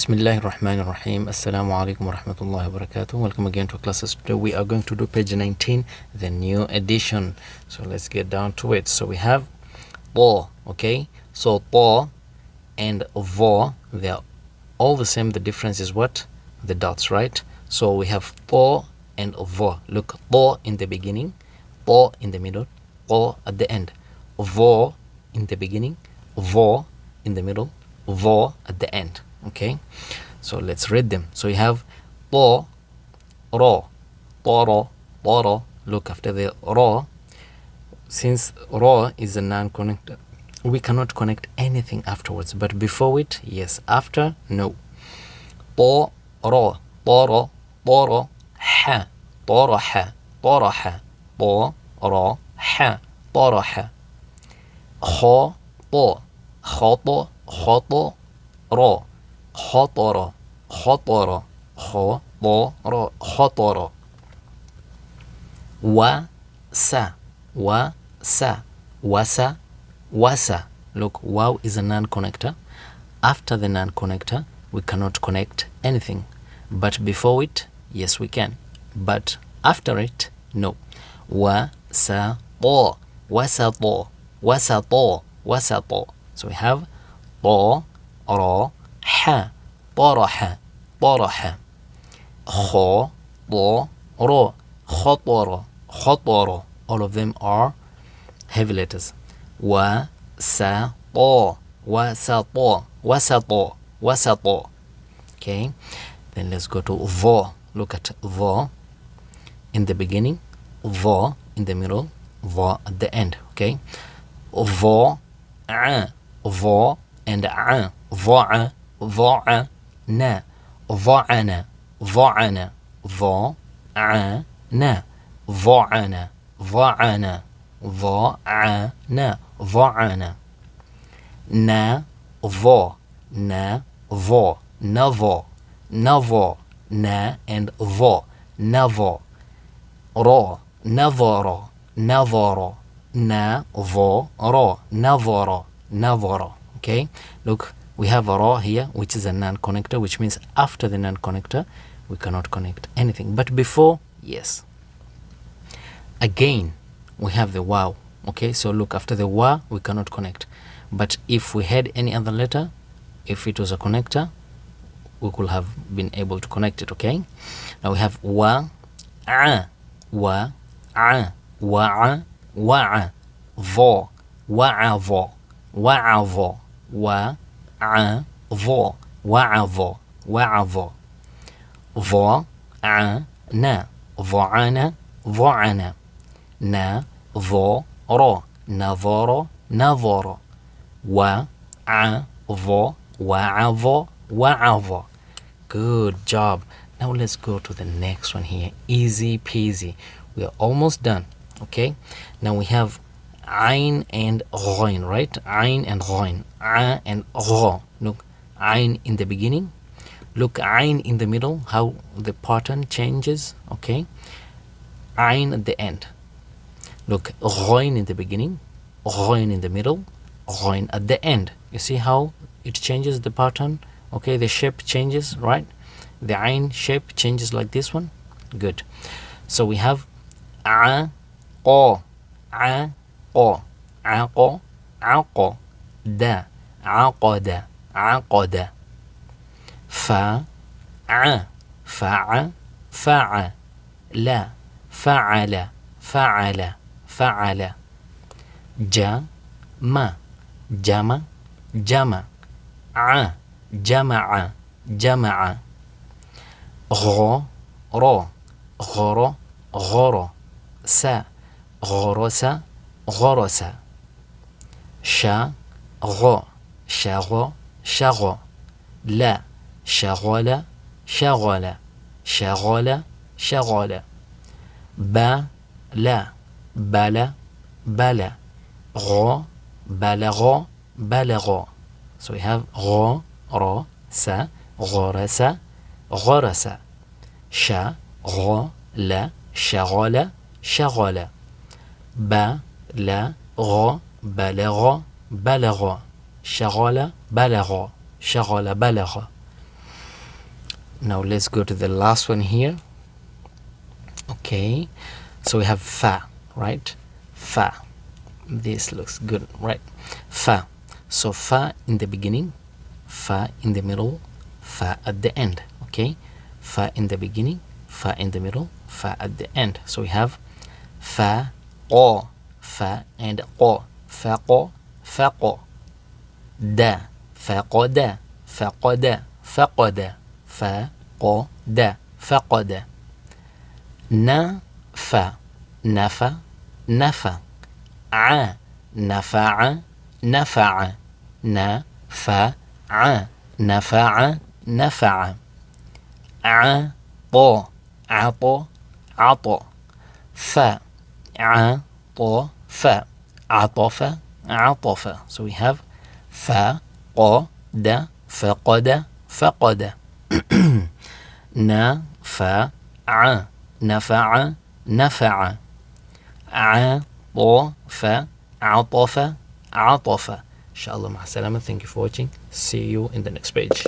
Bismillahir Rahmanir Rahim. Assalamu alaikum wa rahmatullahi wa barakatuh. Welcome again to classes. Today we are going to do page 19, the new edition. So let's get down to it. So we have bo, okay? So bo and vo, they are all the same. The difference is what? The dots, right? So we have bo and vo. Look, bo in the beginning, bo in the middle, bo at the end. Vo in the beginning, vo in the middle, vo at the end. Okay, so let's read them. So you have to, ro, toro, toro. Look, after the ro, since ro is a non-connector, we cannot connect anything afterwards. But before it, yes. After, no. To, ro, toro, toro, ha, toro, ha, toro, ha, to, ro, ha, toro, ha. Kho, to, khoto, khoto, ro. خطر خطر خطر خطر وسا وسا وسا وسا. Look, wow is a non-connector. After the non-connector, we cannot connect anything. But before it, yes, we can. But after it, no. وسا طو وسطو وسطو وسطو. So we have طو را ح طرح طرح خ ط ر خطر خطر. All of them are heavy letters. وسط وسط وسط وسط. Okay, then let's go to vo. Look at vo in the beginning, vo in the middle, vo at the end. Okay, vo vo and ضع ضعنا ضعنا ضعنا ضعنا ضعنا ضعنا ضعنا ضعنا نا ضو نا ضو نضو نضو نا and ضو نضو رو نظر نظر نا ضو رو نظر نظر. Okay, look, we have a ra here, which is a non-connector, which means after the non-connector we cannot connect anything, but before, yes. Again we have the wow. Okay, so look, after the wa we cannot connect, but if we had any other letter, if it was a connector, we could have been able to connect it. Okay, now we have wa a wa a wa a wa a vo wa a vo wa a vo wa ع ضو وعظ وعظ ض ع نا ضعنا ضعنا نا ض ر نظر نظر و ع ض وعظ وعظ. Good job. Now let's go to the next one here. Easy peasy. We are almost done. Okay, now we have عين and غين, right? عين and غين. ع and غ. Look, عين in the beginning. Look, عين in the middle, how the pattern changes. Okay, عين at the end. Look, غين in the beginning, غين in the middle, غين at the end. You see how it changes the pattern? Okay, the shape changes, right? The عين shape changes like this one. Good. So we have ع ق ع ق عق عق دا عقد عقد فع فع فع لا فعل فعل فعل جمع جمع جمع جمع جمع غر غر غر س غرس غرس شغ شغ شغ لا شغل شغل شغل شغل بلا بلا بلا غ بلغ بلغ. So we have غ ر س غرس غرس شغل شغل شغل بلغ بلغ بلغ شغل بلغ شغل بلغ. Now let's go to the last one here. Okay, so we have fa, right? Fa. This looks good, right? Fa. So fa in the beginning, fa in the middle, fa at the end. Okay, fa in the beginning, fa in the middle, fa at the end. So we have fa, o, fa and o, fa qo, fa qo. Da, fa qo da, fa qo da, fa qo da, fa qo da, fa qo da. Na, fa, nafa, nafa. A, nafa'a, nafa'a. Na, fa, a, nafa'a, nafa'a. A, to, ato, ato. Fa, a, to, fa. Atofa, atofa. So we have fa, qo, da, faqada, faqada. Na, fa, a, nafa'a, nafa'a. A, to, fa, عطف عطف. Inshallah, مع السلامة. Thank you for watching. See you in the next page.